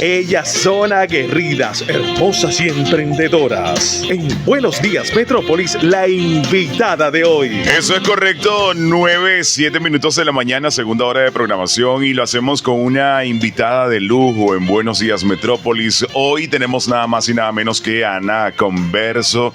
Ellas son aguerridas, hermosas y emprendedoras. En Buenos Días Metrópolis, la invitada de hoy. Eso es correcto, 7 minutos de la mañana, segunda hora de programación, y lo hacemos con una invitada de lujo en Buenos Días Metrópolis. Hoy tenemos nada más y nada menos que Ana Converso.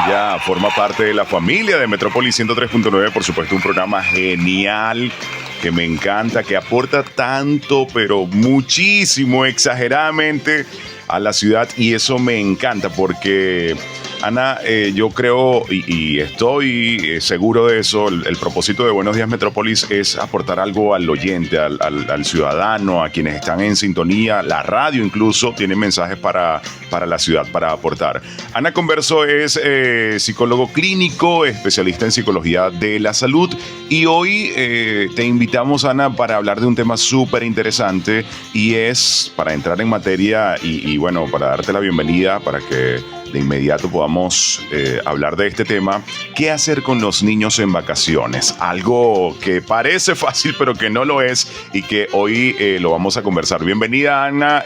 Ella forma parte de la familia de Metrópolis 103.9, por supuesto, un programa genial que me encanta, que aporta tanto, pero muchísimo, exageradamente a la ciudad, y eso me encanta porque, Ana, yo creo y estoy seguro de eso, el propósito de Buenos Días Metrópolis es aportar algo al oyente, al ciudadano, a quienes están en sintonía. La radio incluso tiene mensajes para la ciudad, para aportar. Ana Converso es psicólogo clínico, especialista en psicología de la salud, y hoy te invitamos, Ana, para hablar de un tema súper interesante, y es para entrar en materia y bueno, para darte la bienvenida, para que de inmediato podamos hablar de este tema. ¿Qué hacer con los niños en vacaciones? Algo que parece fácil, pero que no lo es, y que hoy lo vamos a conversar. Bienvenida, Ana,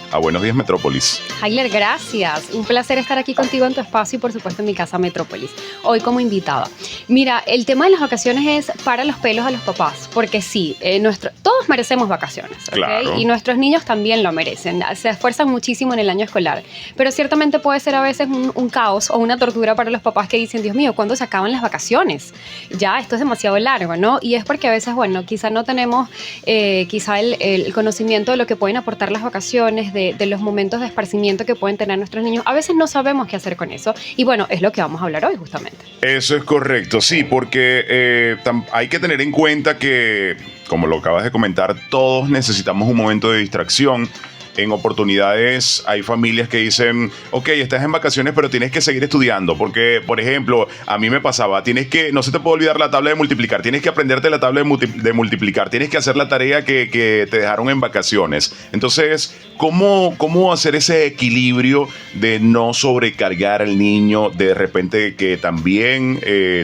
a Buenos Días Metrópolis. Hayler, gracias. Un placer estar aquí contigo en tu espacio y, por supuesto, en mi casa Metrópolis. Hoy como invitada. Mira, el tema de las vacaciones es para los pelos a los papás, porque sí, todos merecemos vacaciones, ¿okay? Claro. Y nuestros niños también lo merecen. Se esfuerzan muchísimo en el año escolar, pero ciertamente puede ser a veces un caos o una tortura para los papás que dicen, Dios mío, ¿cuándo se acaban las vacaciones? Ya, esto es demasiado largo, ¿no? Y es porque a veces, bueno, quizá no tenemos quizá el conocimiento de lo que pueden aportar las vacaciones, de los momentos de esparcimiento que pueden tener nuestros niños. A veces no sabemos qué hacer con eso, y bueno, es lo que vamos a hablar hoy justamente. Eso es correcto, sí, porque hay que tener en cuenta que, como lo acabas de comentar, todos necesitamos un momento de distracción. En oportunidades hay familias que dicen, ok, estás en vacaciones, pero tienes que seguir estudiando, porque, por ejemplo, a mí me pasaba, no se te puede olvidar la tabla de multiplicar, tienes que aprenderte la tabla de multiplicar, tienes que hacer la tarea que te dejaron en vacaciones. Entonces, ¿cómo hacer ese equilibrio de no sobrecargar al niño, de repente que también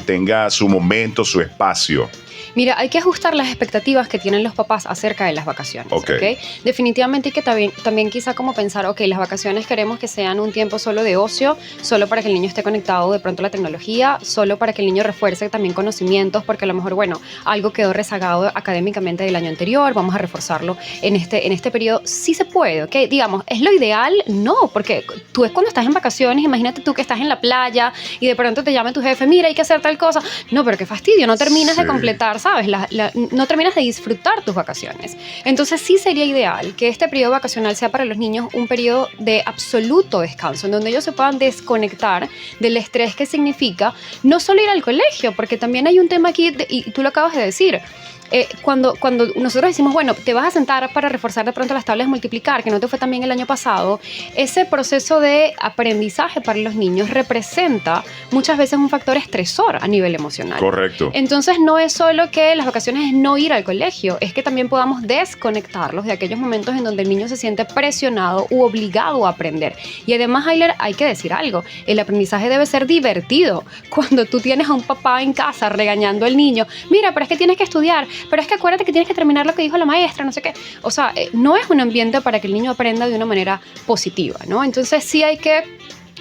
tenga su momento, su espacio? Mira, hay que ajustar las expectativas que tienen los papás acerca de las vacaciones. Okay. Definitivamente hay que también quizá como pensar, ok, las vacaciones queremos que sean un tiempo solo de ocio, solo para que el niño esté conectado de pronto a la tecnología, solo para que el niño refuerce también conocimientos, porque a lo mejor, bueno, algo quedó rezagado académicamente del año anterior, vamos a reforzarlo en este periodo. Sí se puede, ¿ok? Digamos, ¿es lo ideal? No, porque tú es cuando estás en vacaciones, imagínate tú que estás en la playa y de pronto te llama tu jefe, mira, hay que hacer tal cosa. No, pero qué fastidio, no terminas de completar, ¿sabes? No terminas de disfrutar tus vacaciones. Entonces sí sería ideal que este periodo vacacional sea para los niños un periodo de absoluto descanso, en donde ellos se puedan desconectar del estrés que significa no solo ir al colegio, porque también hay un tema aquí, y tú lo acabas de decir, cuando nosotros decimos, bueno, te vas a sentar para reforzar de pronto las tablas de multiplicar, que no te fue tan bien el año pasado, ese proceso de aprendizaje para los niños representa muchas veces un factor estresor a nivel emocional. Correcto. Entonces no es solo que las vacaciones es no ir al colegio, es que también podamos desconectarlos de aquellos momentos en donde el niño se siente presionado u obligado a aprender. Y además, Hayler, hay que decir algo, el aprendizaje debe ser divertido. Cuando tú tienes a un papá en casa regañando al niño, mira, pero es que tienes que estudiar, pero es que acuérdate que tienes que terminar lo que dijo la maestra, no sé qué. O sea, no es un ambiente para que el niño aprenda de una manera positiva, ¿no? Entonces sí hay que,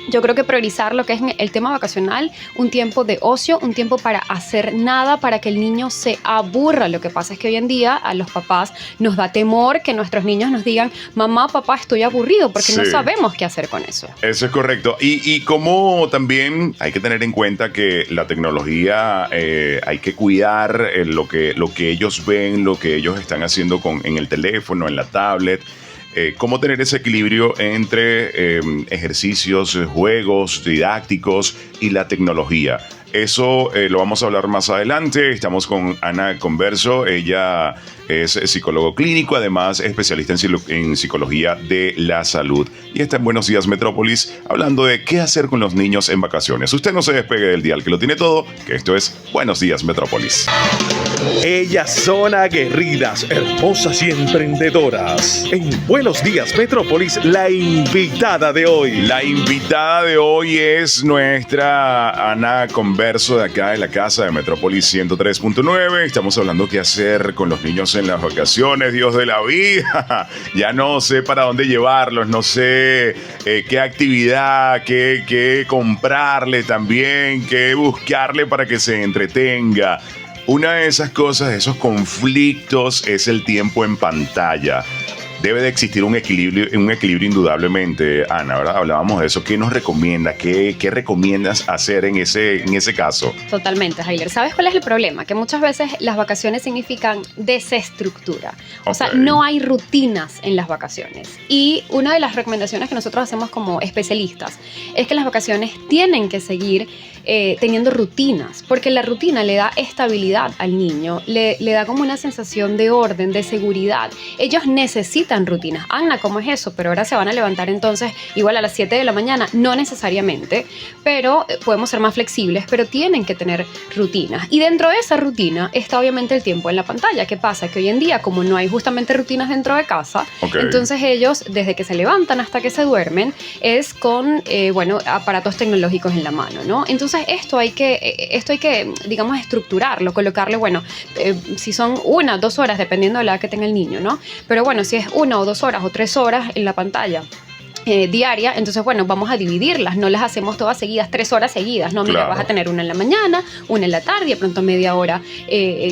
yo creo que priorizar lo que es el tema vacacional, un tiempo de ocio, un tiempo para hacer nada, para que el niño se aburra. Lo que pasa es que hoy en día a los papás nos da temor que nuestros niños nos digan, mamá, papá, estoy aburrido, porque no sabemos qué hacer con eso. Eso es correcto. Y como también hay que tener en cuenta que la tecnología, hay que cuidar lo que ellos ven, lo que ellos están haciendo en el teléfono, en la tablet. Cómo tener ese equilibrio entre ejercicios, juegos didácticos y la tecnología. Eso lo vamos a hablar más adelante. Estamos con Ana Converso. Ella es psicólogo clínico, además especialista en psicología de la salud. Y está en Buenos Días Metrópolis hablando de qué hacer con los niños en vacaciones. Usted no se despegue del dial, que lo tiene todo, que esto es Buenos Días Metrópolis. Ellas son aguerridas, hermosas y emprendedoras. En Buenos Días Metrópolis, la invitada de hoy. La invitada de hoy es nuestra Ana Converso de acá de la casa de Metrópolis 103.9. Estamos hablando qué hacer con los niños en las vacaciones, Dios de la vida. Ya no sé para dónde llevarlos, no sé qué actividad, qué comprarle también, qué buscarle para que se entretenga. Una de esas cosas, esos conflictos, es el tiempo en pantalla. Debe de existir un equilibrio indudablemente, Ana, ¿verdad? Hablábamos de eso. ¿Qué nos recomienda? ¿Qué recomiendas hacer en ese caso? Totalmente, Jailer. ¿Sabes cuál es el problema? Que muchas veces las vacaciones significan desestructura. O sea, no hay rutinas en las vacaciones. Y una de las recomendaciones que nosotros hacemos como especialistas es que las vacaciones tienen que seguir teniendo rutinas, porque la rutina le da estabilidad al niño, le da como una sensación de orden, de seguridad. Ellos necesitan rutinas. Ana, ¿cómo es eso? Pero ahora se van a levantar entonces igual a las 7 de la mañana. No necesariamente, pero podemos ser más flexibles, pero tienen que tener rutinas. Y dentro de esa rutina está obviamente el tiempo en la pantalla. ¿Qué pasa? Que hoy en día, como no hay justamente rutinas dentro de casa, entonces ellos, desde que se levantan hasta que se duermen, es con, aparatos tecnológicos en la mano, ¿no? Entonces esto hay que, digamos, estructurarlo, colocarle, si son 1 o 2 horas, dependiendo de la edad que tenga el niño, ¿no? Pero bueno, si es 1 o 2 horas o 3 horas en la pantalla diaria, entonces vamos a dividirlas, no las hacemos todas seguidas, 3 horas seguidas, no, mira, vas a tener una en la mañana, una en la tarde, de pronto media hora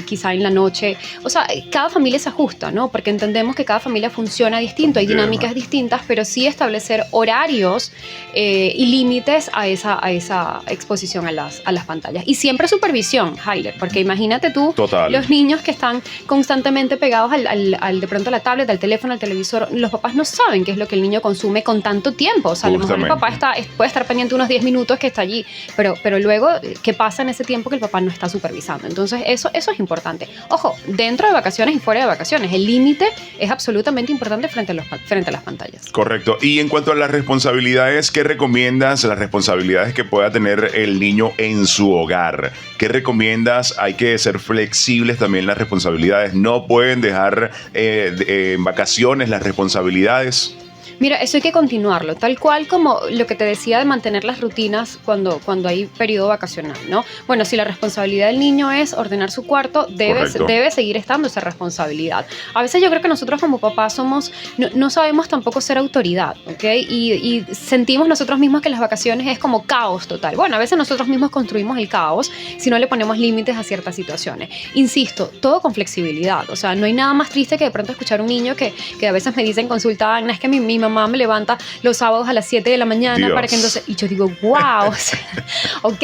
quizá en la noche. O sea, cada familia se ajusta, ¿no? Porque entendemos que cada familia funciona distinto, hay dinámicas distintas, pero sí establecer horarios y límites a esa exposición a las pantallas. Y siempre supervisión, Jailer, porque imagínate tú, los niños que están constantemente pegados de pronto a la tablet, al teléfono, al televisor, los papás no saben qué es lo que el niño consume con tanto tiempo. O sea, a lo mejor el papá puede estar pendiente unos 10 minutos que está allí, pero luego, ¿qué pasa en ese tiempo que el papá no está supervisando? Entonces, eso es importante. Ojo, dentro de vacaciones y fuera de vacaciones, el límite es absolutamente importante frente a las pantallas. Correcto. Y en cuanto a las responsabilidades, ¿qué recomiendas? Las responsabilidades que pueda tener el niño en su hogar. ¿Qué recomiendas? Hay que ser flexibles también las responsabilidades. No pueden dejar en vacaciones las responsabilidades. Mira, eso hay que continuarlo, tal cual como lo que te decía de mantener las rutinas cuando hay periodo vacacional, ¿no? Bueno, si la responsabilidad del niño es ordenar su cuarto, debe seguir estando esa responsabilidad. A veces yo creo que nosotros como papás no sabemos tampoco ser autoridad, ¿ok? Y sentimos nosotros mismos que las vacaciones es como caos total. Bueno, a veces nosotros mismos construimos el caos si no le ponemos límites a ciertas situaciones. Insisto, todo con flexibilidad. O sea, no hay nada más triste que de pronto escuchar a un niño que a veces me dice en consulta, Agna, es que mi mamá me levanta los sábados a las 7 de la mañana, Dios. Para que entonces, y yo digo, wow, o sea, ok,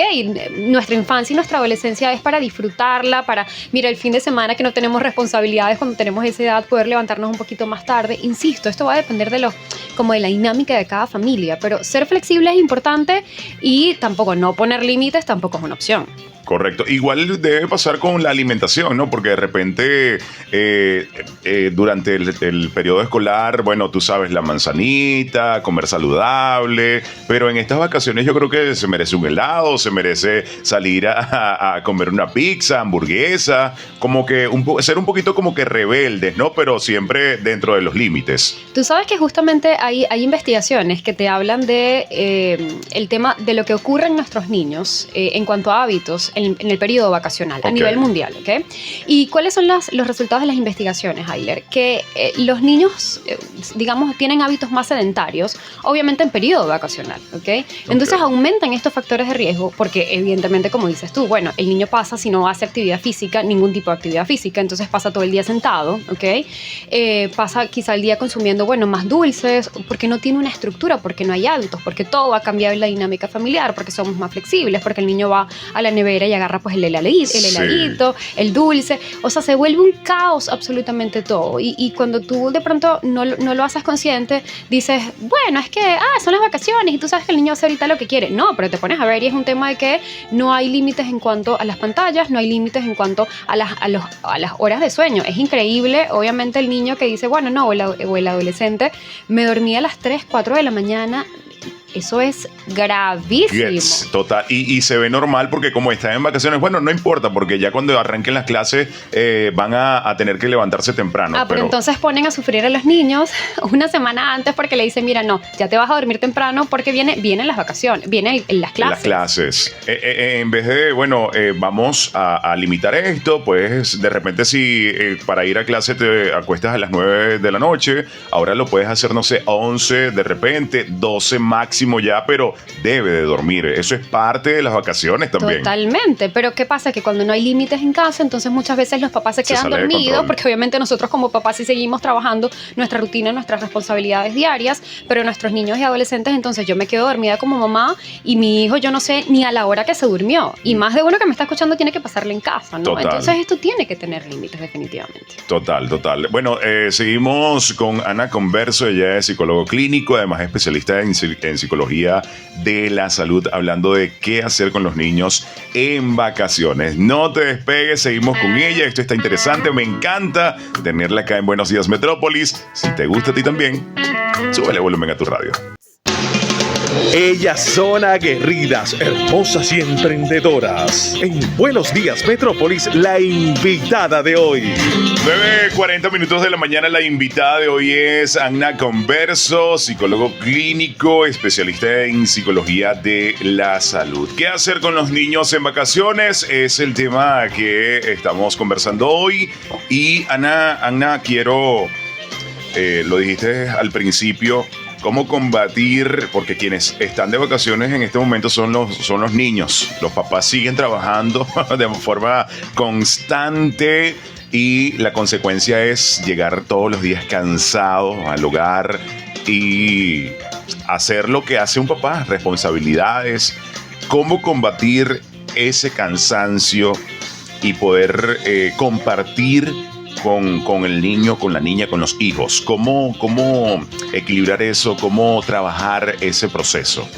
nuestra infancia y nuestra adolescencia es para disfrutarla, mira, el fin de semana que no tenemos responsabilidades cuando tenemos esa edad, poder levantarnos un poquito más tarde. Insisto, esto va a depender de la dinámica de cada familia, pero ser flexible es importante y tampoco no poner límites tampoco es una opción. Correcto. Igual debe pasar con la alimentación, ¿no? Porque de repente durante el periodo escolar, bueno, tú sabes, la manzanita, comer saludable, pero en estas vacaciones yo creo que se merece un helado, se merece salir a comer una pizza, hamburguesa, como que ser un poquito como que rebeldes, ¿no? Pero siempre dentro de los límites. Tú sabes que justamente hay investigaciones que te hablan de el tema de lo que ocurre en nuestros niños en cuanto a hábitos en el periodo vacacional a nivel mundial, ¿ok? ¿Y cuáles son los resultados de las investigaciones, Ayler? Que los niños, digamos, tienen hábitos más sedentarios, obviamente en periodo vacacional, ¿ok? Entonces aumentan estos factores de riesgo porque evidentemente, como dices tú, bueno, el niño pasa, si no hace actividad física, ningún tipo de actividad física, entonces pasa todo el día sentado, ¿ok? Pasa quizá el día consumiendo, más dulces, porque no tiene una estructura, porque no hay hábitos, porque todo va a cambiar en la dinámica familiar, porque somos más flexibles, porque el niño va a la nevera y agarra pues el heladito, el dulce, o sea, se vuelve un caos absolutamente todo. Y cuando tú de pronto no lo haces consciente, dices, bueno, es que son las vacaciones y tú sabes que el niño hace ahorita lo que quiere. No, pero te pones a ver y es un tema de que no hay límites en cuanto a las pantallas, no hay límites en cuanto a las horas de sueño. Es increíble, obviamente, el niño que dice, bueno, no, o el adolescente, me dormía a las 3, 4 de la mañana. eso es gravísimo. Yes, total. Y se ve normal porque como están en vacaciones, bueno, no importa, porque ya cuando arranquen las clases van a tener que levantarse temprano. Pero entonces ponen a sufrir a los niños una semana antes porque le dicen, mira, no, ya te vas a dormir temprano porque vienen las vacaciones, vienen las clases. Las clases. En vez de, bueno, vamos a limitar esto, pues de repente si para ir a clase te acuestas a las 9 de la noche, ahora lo puedes hacer, no sé, 11 de repente, 12 máximo ya, pero debe de dormir. Eso es parte de las vacaciones también. Totalmente, pero ¿qué pasa? Que cuando no hay límites en casa, entonces muchas veces los papás se quedan dormidos, porque obviamente nosotros como papás sí seguimos trabajando nuestra rutina, nuestras responsabilidades diarias, pero nuestros niños y adolescentes, entonces yo me quedo dormida como mamá y mi hijo yo no sé ni a la hora que se durmió. Y más de uno que me está escuchando tiene que pasarle en casa, ¿no? Total. Entonces esto tiene que tener límites definitivamente. Total. Bueno, seguimos con Ana Converso, ella es psicólogo clínico, además especialista en psicología de la salud, hablando de qué hacer con los niños en vacaciones. No te despegues, seguimos con ella, esto está interesante, me encanta tenerla acá en Buenos Días Metrópolis. Si te gusta a ti también, súbele volumen a tu radio. Ellas son aguerridas, hermosas y emprendedoras. En Buenos Días Metrópolis, la invitada de hoy. 9:40 minutos de la mañana, la invitada de hoy es Ana Converso, psicólogo clínico, especialista en psicología de la salud. ¿Qué hacer con los niños en vacaciones? Es el tema que estamos conversando hoy. Y Ana, quiero, lo dijiste al principio, cómo combatir, porque quienes están de vacaciones en este momento son los niños. Los papás siguen trabajando de forma constante y la consecuencia es llegar todos los días cansado al hogar y hacer lo que hace un papá, responsabilidades. ¿Cómo combatir ese cansancio y poder compartir con el niño, con la niña, con los hijos? ¿Cómo equilibrar eso? ¿Cómo trabajar ese proceso?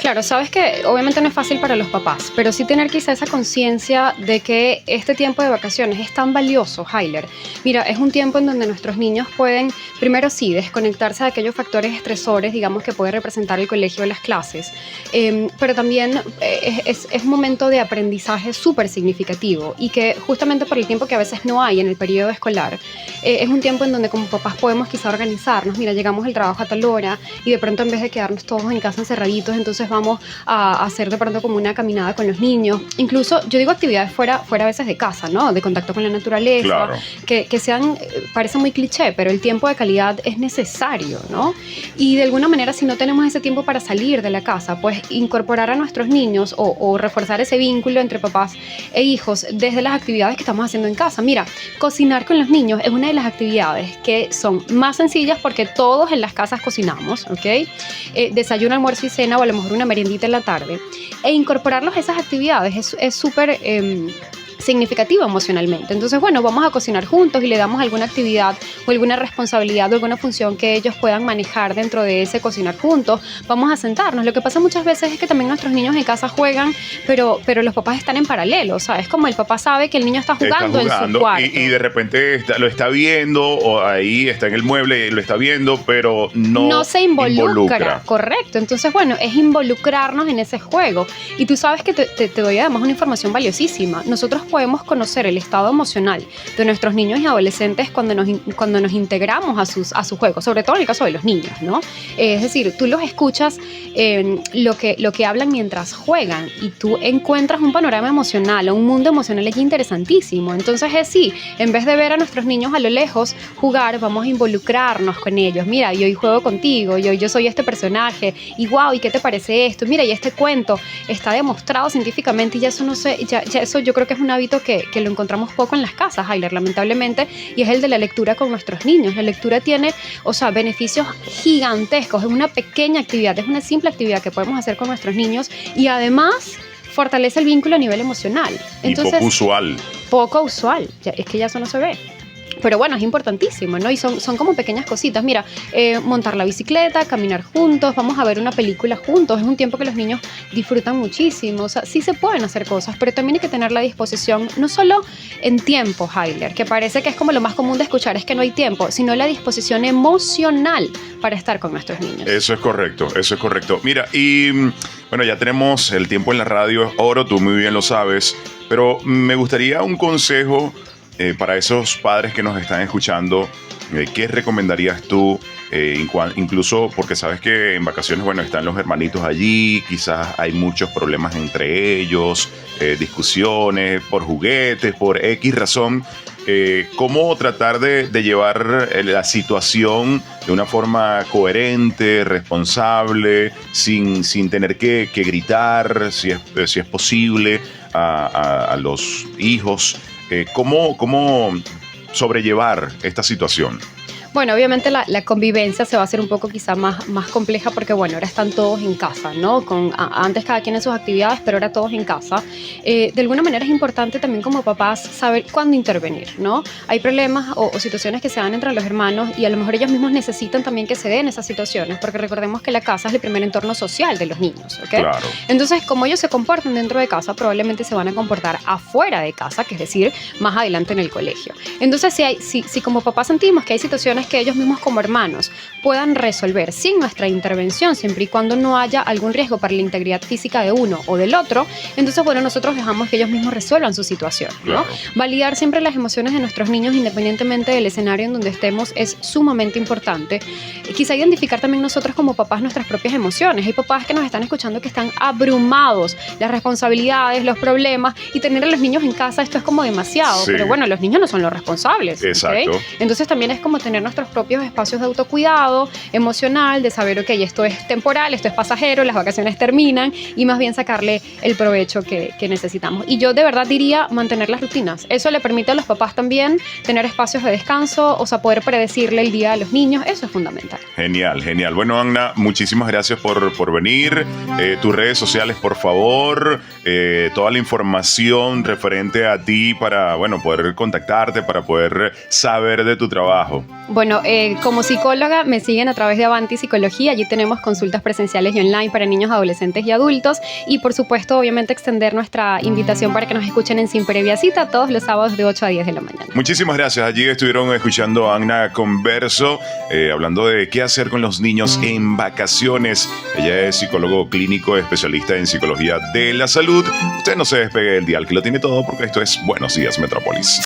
Claro, sabes que obviamente no es fácil para los papás, pero sí tener quizá esa conciencia de que este tiempo de vacaciones es tan valioso, Hayler. Mira, es un tiempo en donde nuestros niños pueden, primero sí, desconectarse de aquellos factores estresores, digamos, que puede representar el colegio o las clases, pero también es un momento de aprendizaje súper significativo y que justamente por el tiempo que a veces no hay en el periodo escolar, es un tiempo en donde como papás podemos quizá organizarnos. Mira, llegamos al trabajo a tal hora y de pronto en vez de quedarnos todos en casa encerraditos, entonces vamos a hacer de pronto como una caminada con los niños. Incluso, yo digo actividades fuera a veces de casa, ¿no? De contacto con la naturaleza, claro, que sean, parece muy cliché, pero el tiempo de calidad es necesario, ¿no? Y de alguna manera, si no tenemos ese tiempo para salir de la casa, pues incorporar a nuestros niños o reforzar ese vínculo entre papás e hijos desde las actividades que estamos haciendo en casa. Mira, cocinar con los niños es una de las actividades que son más sencillas porque todos en las casas cocinamos, ¿ok? Desayuno, almuerzo y cena, o a lo mejor una meriendita en la tarde, e incorporarlos a esas actividades es súper significativo emocionalmente. Entonces, bueno, vamos a cocinar juntos y le damos alguna actividad o alguna responsabilidad o alguna función que ellos puedan manejar dentro de ese cocinar juntos. Vamos a sentarnos. Lo que pasa muchas veces es que también nuestros niños en casa juegan, pero los papás están en paralelo, ¿sabes? Como el papá sabe que el niño está jugando en su cuarto. Y de repente lo está viendo, o ahí está en el mueble y lo está viendo, pero no se involucra. Correcto. Entonces, bueno, es involucrarnos en ese juego. Y tú sabes que te doy además una información valiosísima. Nosotros podemos conocer el estado emocional de nuestros niños y adolescentes cuando nos integramos a su juego, sobre todo en el caso de los niños, ¿no? Es decir, tú los escuchas lo que hablan mientras juegan y tú encuentras un panorama emocional o un mundo emocional allí interesantísimo. Entonces sí, en vez de ver a nuestros niños a lo lejos jugar, vamos a involucrarnos con ellos. Mira, y hoy juego contigo, y hoy yo soy este personaje, y wow, ¿y qué te parece esto? Mira, y este cuento está demostrado científicamente y ya eso no sé, ya eso yo creo que es un hábito que lo encontramos poco en las casas, Hayler, lamentablemente, y es el de la lectura con nuestros niños. La lectura tiene, beneficios gigantescos. Es una pequeña actividad, es una simple actividad que podemos hacer con nuestros niños y además fortalece el vínculo a nivel emocional. Entonces, y poco usual. Poco usual, es que ya eso no se ve. Pero bueno, es importantísimo, ¿no? Y son como pequeñas cositas. Mira, montar la bicicleta, caminar juntos, vamos a ver una película juntos. Es un tiempo que los niños disfrutan muchísimo. O sea, sí se pueden hacer cosas, pero también hay que tener la disposición, no solo en tiempo, Heiler, que parece que es como lo más común de escuchar, es que no hay tiempo, sino la disposición emocional para estar con nuestros niños. Eso es correcto, eso es correcto. Mira, y bueno, ya tenemos el tiempo en la radio, es oro, tú muy bien lo sabes, pero me gustaría un consejo para esos padres que nos están escuchando. ¿Qué recomendarías tú? Incluso porque sabes que en vacaciones, bueno, están los hermanitos allí, quizás hay muchos problemas entre ellos, discusiones por juguetes, por X razón. ¿Cómo tratar de llevar la situación de una forma coherente, responsable, sin tener que gritar, si es posible, a los hijos? ¿Cómo sobrellevar esta situación? Bueno, obviamente la convivencia se va a hacer un poco quizá más compleja porque, bueno, ahora están todos en casa, ¿no? Antes cada quien en sus actividades, pero ahora todos en casa. De alguna manera es importante también como papás saber cuándo intervenir, ¿no? Hay problemas o situaciones que se dan entre los hermanos y a lo mejor ellos mismos necesitan también que se den esas situaciones, porque recordemos que la casa es el primer entorno social de los niños, ¿ok? Claro. Entonces, como ellos se comportan dentro de casa, probablemente se van a comportar afuera de casa, que es decir, más adelante en el colegio. Entonces, si como papás sentimos que hay situaciones que ellos mismos como hermanos puedan resolver sin nuestra intervención, siempre y cuando no haya algún riesgo para la integridad física de uno o del otro, entonces, bueno, nosotros dejamos que ellos mismos resuelvan su situación, ¿no? Claro. Validar siempre las emociones de nuestros niños independientemente del escenario en donde estemos es sumamente importante. Quizá identificar también nosotros como papás nuestras propias emociones. Hay papás que nos están escuchando que están abrumados, las responsabilidades, los problemas, y tener a los niños en casa, esto es como demasiado, Sí. pero bueno, los niños no son los responsables. Exacto. ¿Ok? Entonces también es como tener nuestros propios espacios de autocuidado emocional, de saber, ok, esto es temporal, esto es pasajero, las vacaciones terminan, y más bien sacarle el provecho que necesitamos. Y yo de verdad diría mantener las rutinas. Eso le permite a los papás también tener espacios de descanso, o sea, poder predecirle el día a los niños. Eso es fundamental. Genial, genial. Bueno, Anna, muchísimas gracias por venir. Tus redes sociales, por favor, toda la información referente a ti para, bueno, poder contactarte, para poder saber de tu trabajo. Bueno, como psicóloga me siguen a través de Avanti Psicología. Allí tenemos consultas presenciales y online para niños, adolescentes y adultos. Y por supuesto, obviamente, extender nuestra invitación para que nos escuchen en Sin Previa Cita todos los sábados de 8 a 10 de la mañana. Muchísimas gracias. Allí estuvieron escuchando a Anna Converso, hablando de qué hacer con los niños en vacaciones. Ella es psicólogo clínico, especialista en psicología de la salud. Usted no se despegue del dial, que lo tiene todo, porque esto es Buenos Días Metrópolis.